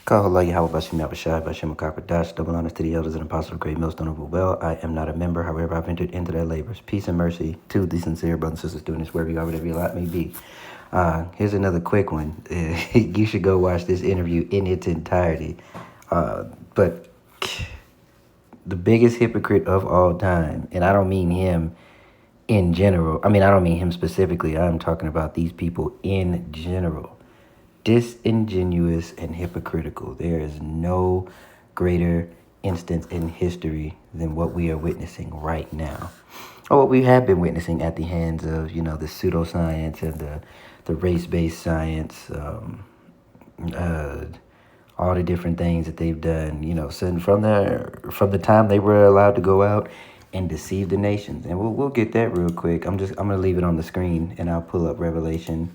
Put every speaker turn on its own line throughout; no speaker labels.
Kahala Yahweh Bashim Yabashai Bashim Dash, double honors to the elders and apostles of Great Millstone of Well. I am not a member, however, I've entered into their labors. Peace and mercy to the sincere brothers and sisters doing this wherever you are, whatever your lot may be. Here's another quick one. You should go watch this interview in its entirety. But the biggest hypocrite of all time, and I don't mean him in general. I don't mean him specifically. I'm talking about these people in general. Disingenuous and hypocritical. There is no greater instance in history than what we are witnessing right now, or what we have been witnessing at the hands of, the pseudoscience and the race-based science, all the different things that they've done. So from the time they were allowed to go out and deceive the nations, and we'll get that real quick. I'm gonna leave it on the screen, and I'll pull up Revelation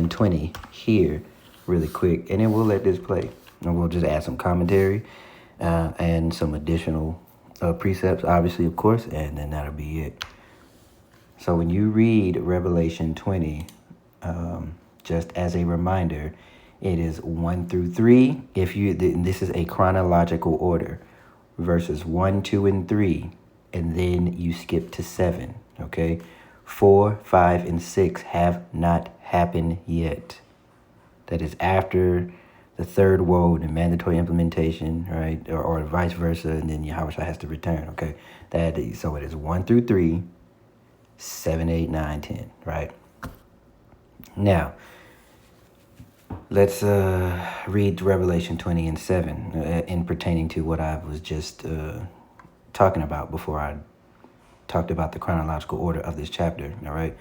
20 here really quick, and then we'll let this play, and we'll just add some commentary and some additional precepts, obviously, of course, and then that'll be it. So when you read Revelation 20, just as a reminder, it is 1 through 3. This is a chronological order, verses 1, 2, and 3, and then you skip to 7, okay? 4, 5, and 6 have not happened yet. That is after the third woe, the mandatory implementation, right? Or vice versa, and then Yahweh has to return, okay? So it is 1 through 3, 7, 8, 9, 10, right? Now, let's read Revelation 20 and 7 in pertaining to what I was just talking about before I talked about the chronological order of this chapter, all right?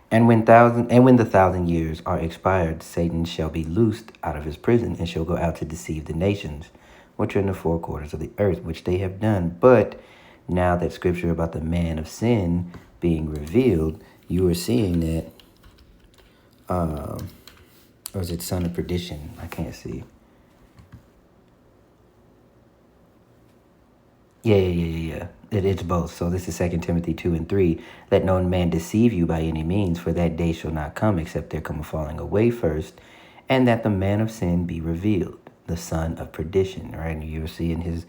And when the 1,000 years are expired, Satan shall be loosed out of his prison and shall go out to deceive the nations, which are in the four quarters of the earth, which they have done. But now that scripture about the man of sin being revealed, you are seeing that, or is it son of perdition? I can't see. Yeah. It's both. So this is 2 Timothy 2 and 3. Let no man deceive you by any means, for that day shall not come except there come a falling away first, and that the man of sin be revealed, the son of perdition. Right? And you're seeing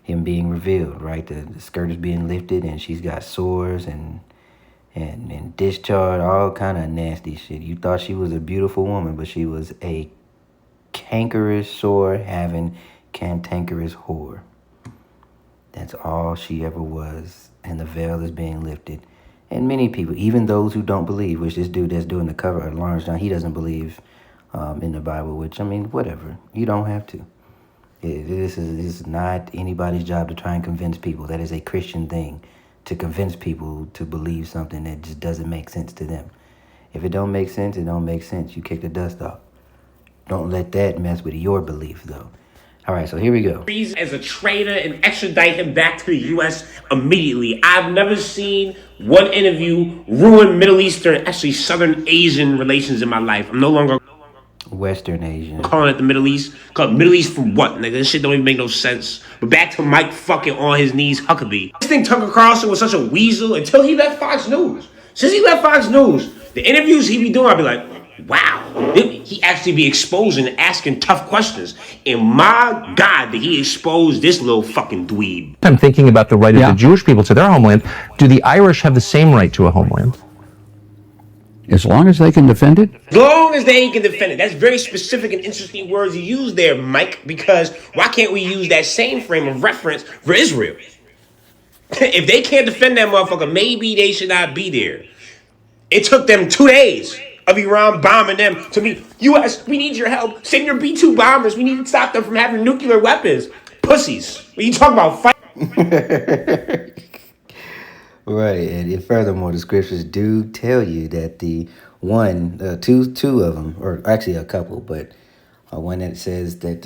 him being revealed, right? The skirt is being lifted, and she's got sores and discharge, all kind of nasty shit. You thought she was a beautiful woman, but she was a cankerous, sore-having, cantankerous whore. That's all she ever was, and the veil is being lifted. And many people, even those who don't believe, which this dude that's doing the cover of Lawrence John, he doesn't believe in the Bible, which, whatever. You don't have to. This is not anybody's job to try and convince people. That is a Christian thing, to convince people to believe something that just doesn't make sense to them. If it don't make sense, it don't make sense. You kick the dust off. Don't let that mess with your belief, though. All right, so here we go.
As a traitor and extradite him back to the U.S. immediately. I've never seen one interview ruin Middle Eastern, actually Southern Asian relations in my life. I'm no longer
Western Asian.
calling it the Middle East. Call it Middle East for what, nigga? This shit don't even make no sense. But back to Mike fucking on his knees Huckabee. I think Tucker Carlson was such a weasel until he left Fox News. Since he left Fox News, the interviews he be doing, I'd be like, wow. He actually be exposing and asking tough questions. And my God, did he expose this little fucking dweeb.
I'm thinking about the right of the Jewish people to their homeland. Do the Irish have the same right to a homeland?
As long as they can defend it?
As long as they can defend it. That's very specific and interesting words you use there, Mike, because why can't we use that same frame of reference for Israel? If they can't defend that motherfucker, maybe they should not be there. It took them 2 days of Iran bombing them to me. U.S., we need your help. Send your B-2 bombers. We need to stop them from having nuclear weapons. Pussies. What you talking about? Fight.
Right, and furthermore, the scriptures do tell you that the two of them, or actually a couple, but one that says that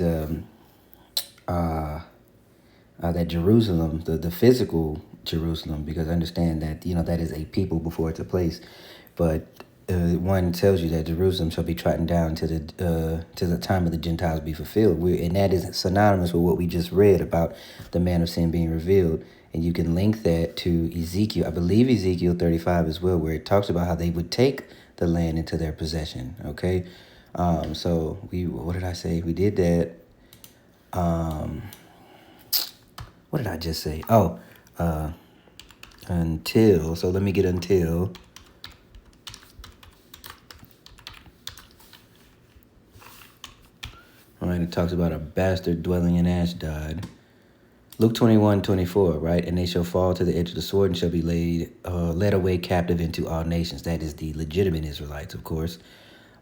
that Jerusalem, the physical Jerusalem, because understand that that is a people before it's a place, but one tells you that Jerusalem shall be trodden down to the time of the Gentiles be fulfilled. And that is synonymous with what we just read about the man of sin being revealed. And you can link that to Ezekiel, I believe Ezekiel 35 as well, where it talks about how they would take the land into their possession, okay? So what did I say? We did that. What did I just say? Oh, until. So let me get until. All right, it talks about a bastard dwelling in Ashdod. Luke 21:24, right? And they shall fall to the edge of the sword and shall be led away captive into all nations. That is the legitimate Israelites, of course.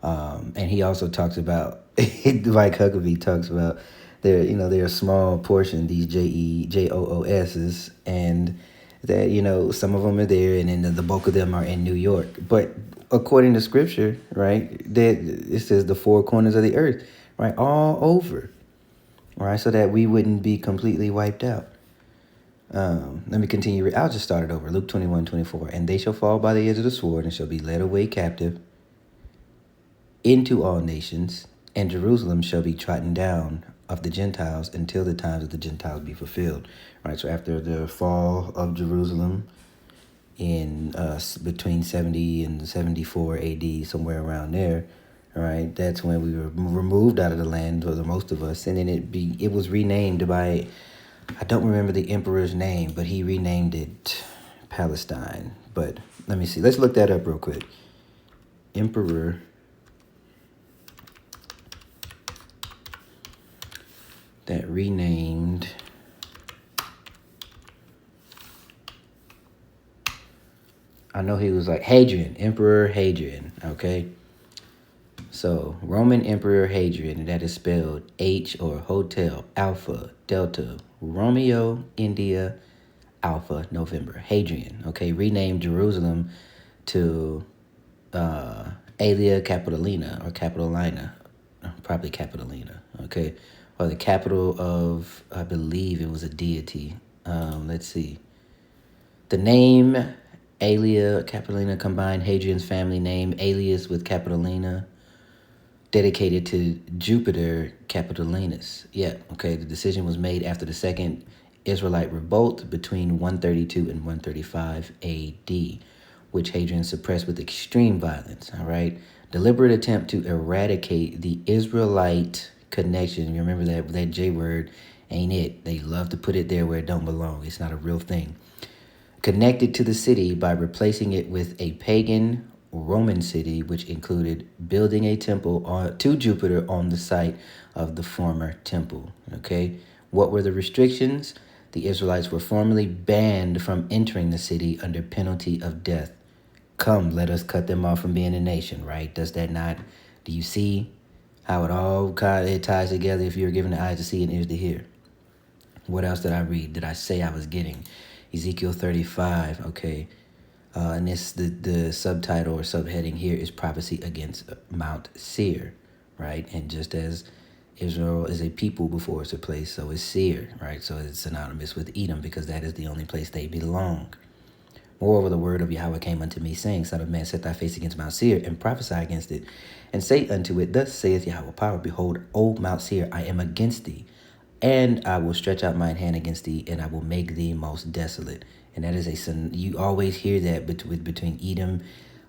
And he also talks about, like Huckabee talks about, they're a small portion, these JOOSs, and that, some of them are there, and then the bulk of them are in New York. But according to Scripture, right, that it says the four corners of the earth, right, all over. All right, so that we wouldn't be completely wiped out. Let me continue. I'll just start it over. Luke 21:24. And they shall fall by the edge of the sword and shall be led away captive into all nations, and Jerusalem shall be trodden down of the Gentiles until the times of the Gentiles be fulfilled. All right, so after the fall of Jerusalem in between 70 and 74 AD, somewhere around there, all right, that's when we were removed out of the land, or the most of us, and then it was renamed by, I don't remember the emperor's name, but he renamed it Palestine. But let me see. Let's look that up real quick. Emperor that renamed I know he was like Hadrian, Emperor Hadrian, okay? So, Roman Emperor Hadrian, and that is spelled H or Hotel, Alpha, Delta, Romeo, India, Alpha, November. Hadrian, okay? Renamed Jerusalem to Aelia Capitolina, or Capitolina, probably Capitolina, okay? Or the capital of, I believe it was a deity. Let's see. The name Aelia Capitolina combined Hadrian's family name Aelius with Capitolina, dedicated to Jupiter Capitolinus. Yeah, okay, the decision was made after the second Israelite revolt between 132 and 135 AD, which Hadrian suppressed with extreme violence, all right? Deliberate attempt to eradicate the Israelite connection. You remember that J word ain't it. They love to put it there where it don't belong. It's not a real thing. Connected to the city by replacing it with a pagan Roman city, which included building a temple to Jupiter on the site of the former temple. Okay, what were the restrictions? The Israelites were formally banned from entering the city under penalty of death. Come, let us cut them off from being a nation, right? Does that not? Do you see how it ties together? If you're given the eyes to see and ears to hear. What else did I read? Did I say I was getting? Ezekiel 35, okay. And the subtitle or subheading here is prophecy against Mount Seir, right? And just as Israel is a people before it's a place, so is Seir, right? So it's synonymous with Edom because that is the only place they belong. Moreover, the word of Yahweh came unto me, saying, Son of man, set thy face against Mount Seir, and prophesy against it, and say unto it, Thus saith Yahweh power, Behold, O Mount Seir, I am against thee, and I will stretch out mine hand against thee, and I will make thee most desolate. And that is you always hear that between Edom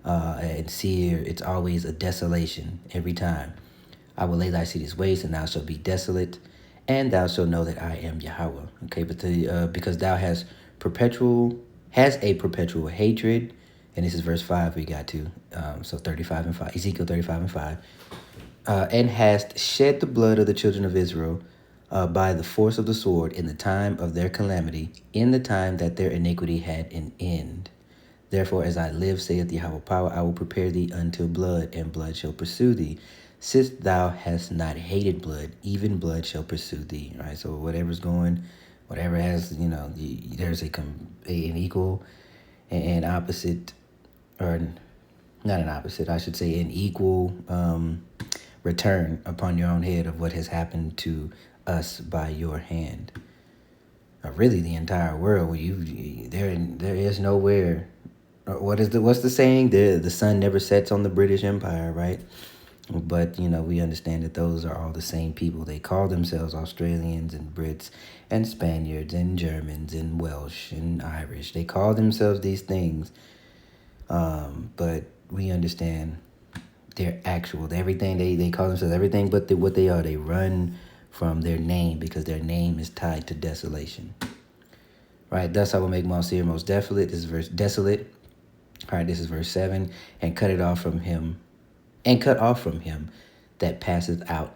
and Seir. It's always a desolation every time. I will lay thy cities waste, and thou shalt be desolate, and thou shalt know that I am Yahweh. Okay, but because thou has a perpetual hatred, and this is verse 5 we got to, so 35 and 5, Ezekiel 35 and 5, and hast shed the blood of the children of Israel by the force of the sword in the time of their calamity, in the time that their iniquity had an end. Therefore, as I live, saith Yahweh power, I will prepare thee unto blood, and blood shall pursue thee. Since thou hast not hated blood, even blood shall pursue thee. Right. So whatever has, there's an equal and opposite, or not an opposite, I should say an equal return upon your own head of what has happened to us by your hand. Really, the entire world. There is nowhere. What's the saying? The sun never sets on the British Empire, right? But we understand that those are all the same people. They call themselves Australians and Brits and Spaniards and Germans and Welsh and Irish. They call themselves these things, but we understand They're actual. Everything they call themselves everything but what they are. They run from their name because their name is tied to desolation. Right? Thus I will make Mount Seir most desolate. This is verse desolate. All right, this is verse 7. And cut off from him that passeth out,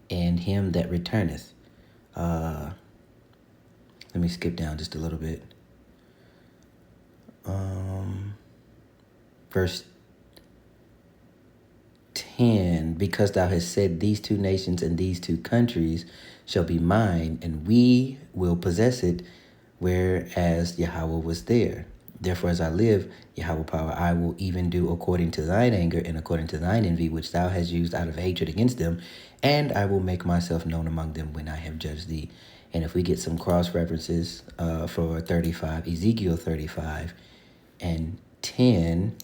and him that returneth. Let me skip down just a little bit. Verse 10, because thou hast said, these two nations and these two countries shall be mine, and we will possess it, whereas Yahweh was there. Therefore, as I live, Yahweh power, I will even do according to thine anger and according to thine envy, which thou hast used out of hatred against them, and I will make myself known among them when I have judged thee. And if we get some cross references for 35, Ezekiel 35 and 10,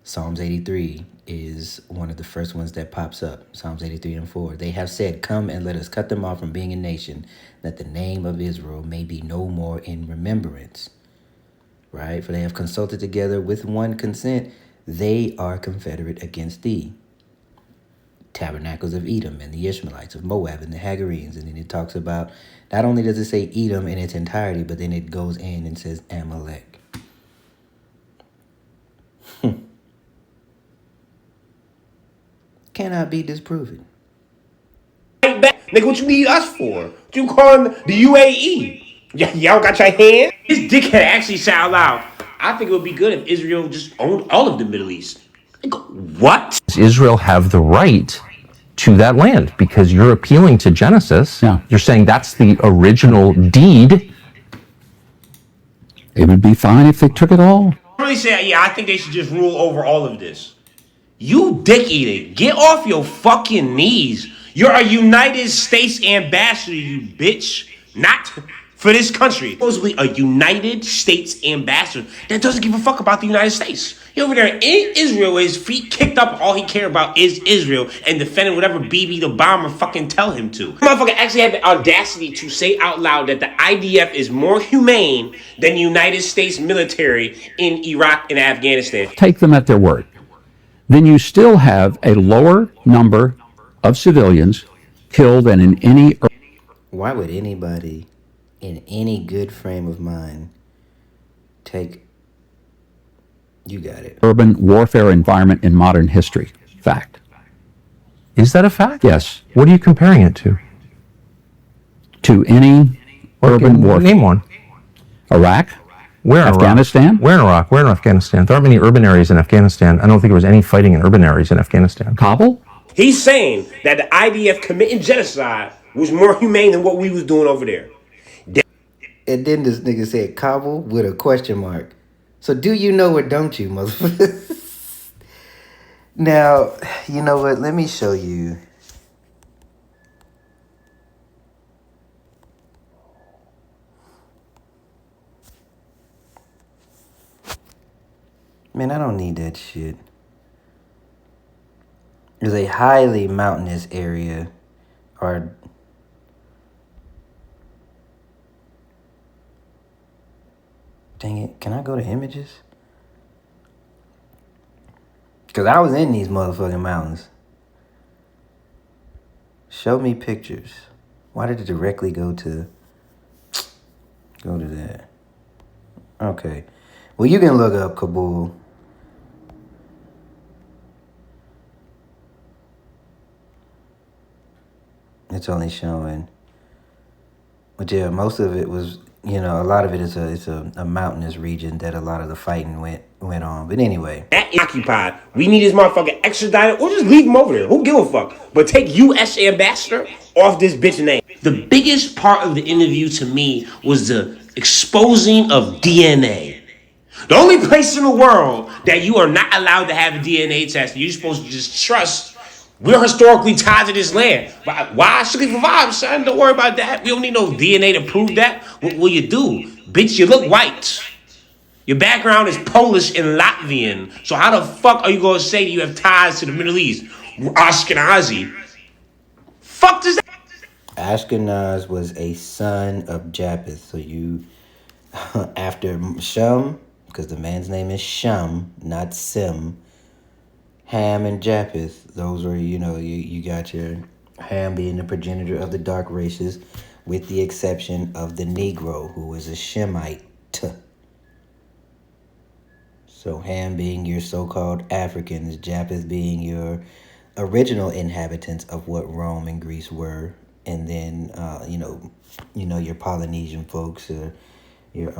Psalms 83 is one of the first ones that pops up. Psalms 83 and 4. They have said, come and let us cut them off from being a nation, that the name of Israel may be no more in remembrance. Right? For they have consulted together with one consent. They are confederate against thee. Tabernacles of Edom and the Ishmaelites of Moab and the Hagarenes. And then it talks about, not only does it say Edom in its entirety, but then it goes in and says Amalek. Cannot be disproven.
Right back. Nigga, what you need us for? What you calling the UAE? Y'all got your hand? This dickhead actually said out loud, I think it would be good if Israel just owned all of the Middle East. What?
Does Israel have the right to that land? Because you're appealing to Genesis.
Yeah.
You're saying that's the original deed.
It would be fine if they took it all.
I really say, yeah, I think they should just rule over all of this. You dick eating, get off your fucking knees. You're a United States ambassador, you bitch. Not for this country. Supposedly a United States ambassador that doesn't give a fuck about the United States. He over there in Israel with his feet kicked up. All he cares about is Israel and defending whatever BB the bomber fucking tell him to. The motherfucker actually had the audacity to say out loud that the IDF is more humane than the United States military in Iraq and Afghanistan.
Take them at their word. Then you still have a lower number of civilians killed than in any.
Why would anybody in any good frame of mind take... You got it.
Urban warfare environment in modern history. Fact.
Is that a fact?
Yes.
What are you comparing it to?
To any urban warfare.
Name one.
Iraq.
Where in
Afghanistan?
Iraq? Where in Iraq? Where in Afghanistan? There aren't many urban areas in Afghanistan. I don't think there was any fighting in urban areas in Afghanistan.
Kabul?
He's saying that the IDF committing genocide was more humane than what we was doing over there.
And then this nigga said Kabul with a question mark. So do you know or don't you, motherfucker? Now, you know what? Let me show you. Man, I don't need that shit. There's a highly mountainous area, or dang it, can I go to images? Because I was in these motherfucking mountains. Show me pictures. Why did it directly go to that? Okay. Well, you can look up Kabul. It's only showing. But yeah, most of it was, a lot of it is a mountainous region that a lot of the fighting went on. But anyway.
That is occupied. We need this motherfucker extradited or just leave him over there. Who give a fuck? But take U.S. ambassador off this bitch name. The biggest part of the interview to me was the exposing of DNA. The only place in the world that you are not allowed to have a DNA test, you're supposed to just trust. We're historically tied to this land. Why? Strictly for vibes, son. Don't worry about that. We don't need no DNA to prove that. What will you do? Bitch, you look white. Your background is Polish and Latvian. So how the fuck are you going to say that you have ties to the Middle East? Ashkenazi. Fuck does that?
Ashkenaz was a son of Japheth. So you, after Shem, because the man's name is Shem, not Sim, Ham and Japheth. Those are, you got your Ham being the progenitor of the dark races, with the exception of the Negro, who is a Shemite. So Ham being your so-called Africans, Japheth being your original inhabitants of what Rome and Greece were, and then your Polynesian folks, your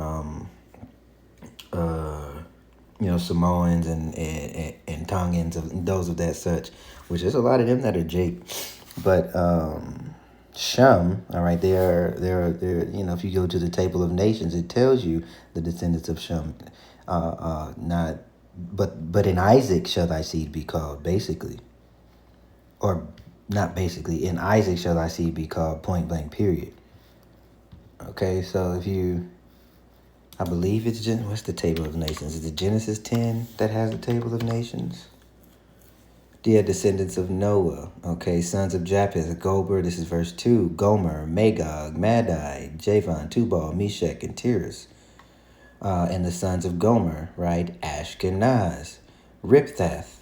Samoans and Tongans, of those of that such, which is a lot of them that are Jake. But Shem, all right, they're if you go to the table of nations, it tells you the descendants of Shem. Not but in Isaac shall thy seed be called, basically. Or not basically, in Isaac shall thy seed be called, point blank, period. Okay, so I believe it's what's the table of nations? Is it Genesis 10 that has the table of nations? Dear descendants of Noah, okay, sons of Japheth, Gomer, this is verse 2, Gomer, Magog, Madai, Javan, Tubal, Meshach, and Tiras. And the sons of Gomer, right, Ashkenaz, Riphath,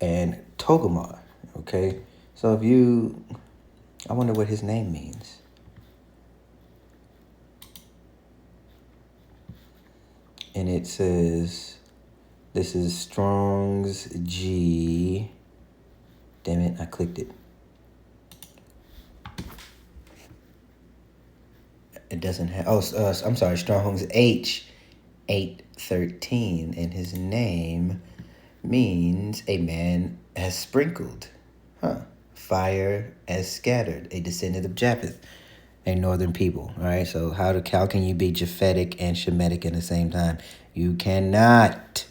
and Togarmah, okay? So I wonder what his name means. And it says, this is Strong's G. Damn it, I clicked it. It doesn't have, I'm sorry, Strong's H813. And his name means a man as sprinkled. Fire as scattered, a descendant of Japheth, a northern people. All right, so how can you be Japhetic and Shemitic at the same time? You cannot.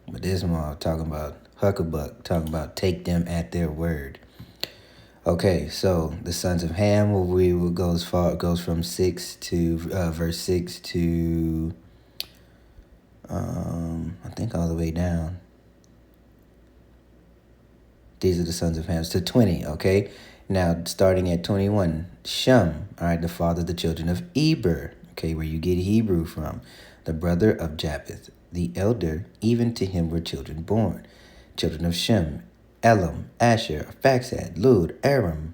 But this one talking about Huckabuck, talking about take them at their word. Okay, so the sons of Ham goes from verse 6 to I think all the way down. These are the sons of Ham to 20, okay? Now, starting at 21, Shem, all right, the father of the children of Eber, okay, where you get Hebrew from, the brother of Japheth, the elder, even to him were children born. Children of Shem, Elam, Asher, Faxad, Lud, Aram,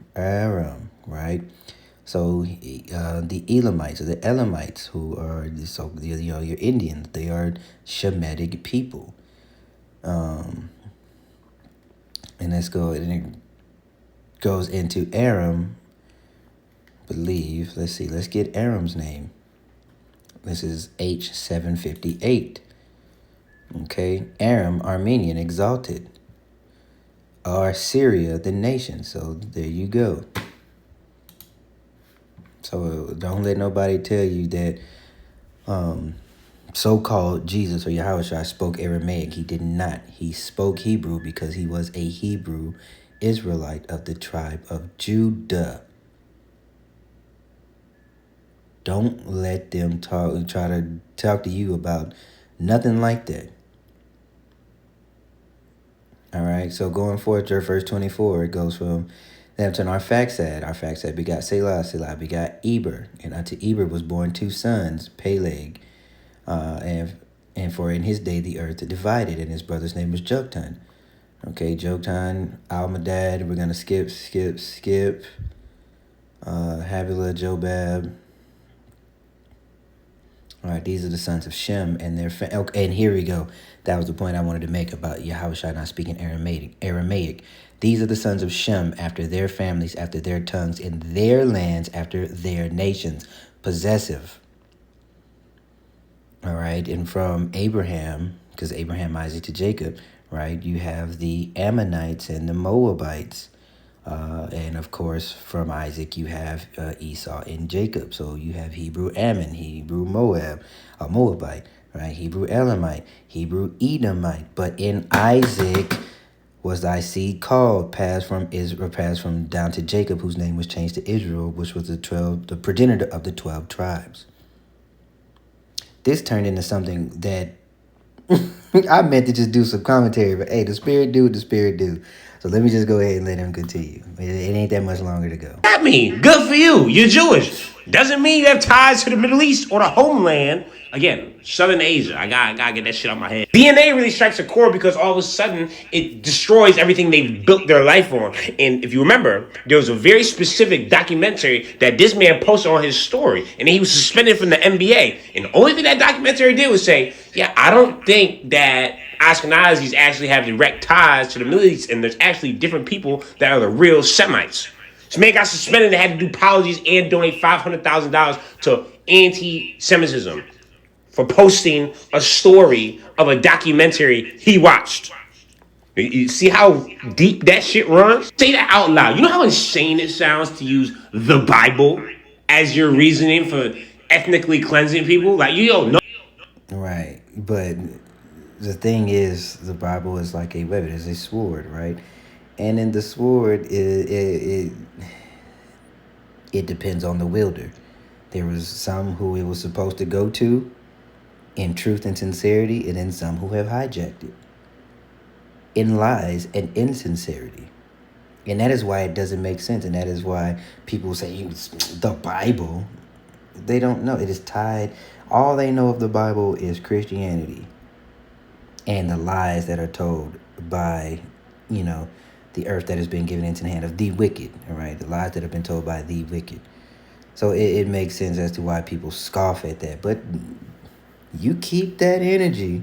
right? So the Elamites or the Elamites, who are your Indians, they are Shemitic people. And let's go, and it goes into Aram, believe. Let's see, let's get Aram's name. This is H758. Okay, Aram, Armenian, exalted. Syria, the nation. So there you go. So don't let nobody tell you that so-called Jesus or Yahushua spoke Aramaic. He did not. He spoke Hebrew because he was a Hebrew Israelite of the tribe of Judah. Don't let them try to talk to you about nothing like that. All right, so going forward to verse 24, it goes from them to Arphaxad begot Selah, Selah begot Eber, and unto Eber was born 2 sons, Peleg, and for in his day the earth divided, and his brother's name was Joktan. Okay, Joktan, Almadad, we're gonna skip. Havilah, Jobab. All right, these are the sons of Shem and their okay, and here we go. That was the point I wanted to make about Yahushua not speaking Aramaic. These are the sons of Shem after their families, after their tongues, in their lands, after their nations, possessive. All right, and from Abraham, because Abraham, Isaac to Jacob, right, you have the Ammonites and the Moabites. And of course, from Isaac, you have Esau and Jacob. So you have Hebrew Ammon, Hebrew Moab, Moabite, right? Hebrew Elamite, Hebrew Edomite. But in Isaac was thy seed called, passed from down to Jacob, whose name was changed to Israel, which was the progenitor of the 12 tribes. This turned into something that I meant to just do some commentary, but hey, the Spirit do what the Spirit do. So let me just go ahead and let him continue. It ain't that much longer to go.
That mean? Good for you. You're Jewish. Doesn't mean you have ties to the Middle East or the homeland. Again, Southern Asia. I gotta get that shit out my head. DNA really strikes a chord because all of a sudden it destroys everything they've built their life on. And if you remember, there was a very specific documentary that this man posted on his story, and he was suspended from the NBA. And the only thing that documentary did was say, "Yeah, I don't think that Ashkenazis actually have direct ties to the Middle East, and there's actually different people that are the real Semites." This man got suspended and had to do apologies and donate $500,000 to anti-Semitism for posting a story of a documentary he watched. You see how deep that shit runs? Say that out loud. You know how insane it sounds to use the Bible as your reasoning for ethnically cleansing people? Like, you don't know.
Right. But the thing is, the Bible is like a weapon, it's a sword, right? And in the sword, it depends on the wielder. There was some who it was supposed to go to in truth and sincerity, and then some who have hijacked it in lies and insincerity. And that is why it doesn't make sense, and that is why people say it's the Bible. They don't know. It is tied. All they know of the Bible is Christianity and the lies that are told by, the earth that has been given into the hand of the wicked, all right? The lies that have been told by the wicked. So it makes sense as to why people scoff at that. But you keep that energy.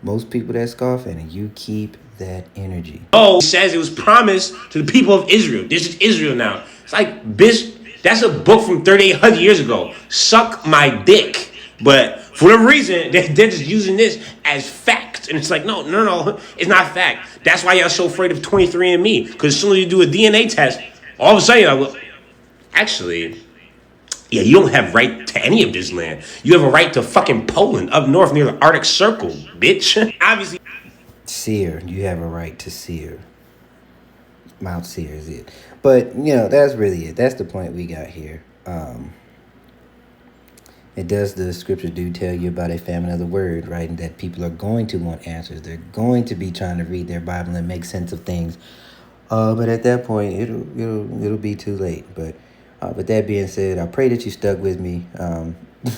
Most people that scoff at it, you keep that energy.
Oh, it says it was promised to the people of Israel. This is Israel now. It's like, bitch, that's a book from 3,800 years ago. Suck my dick. But for whatever reason, they're just using this as fact. And it's like, no, it's not fact. That's why y'all so afraid of 23andMe. Because as soon as you do a DNA test, all of a sudden you're like, well, actually, yeah, you don't have right to any of this land. You have a right to fucking Poland up north near the Arctic Circle, bitch. Obviously.
Seir, you have a right to Seir. Mount Seir is it. But, that's really it. That's the point we got here. The scripture do tell you about a famine of the word, right? And that people are going to want answers. They're going to be trying to read their Bible and make sense of things. But at that point, it'll be too late. But with that being said, I pray that you stuck with me.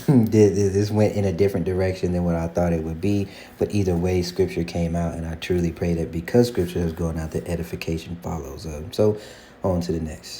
This went in a different direction than what I thought it would be. But either way, scripture came out, and I truly pray that because scripture has gone out, the edification follows. So on to the next.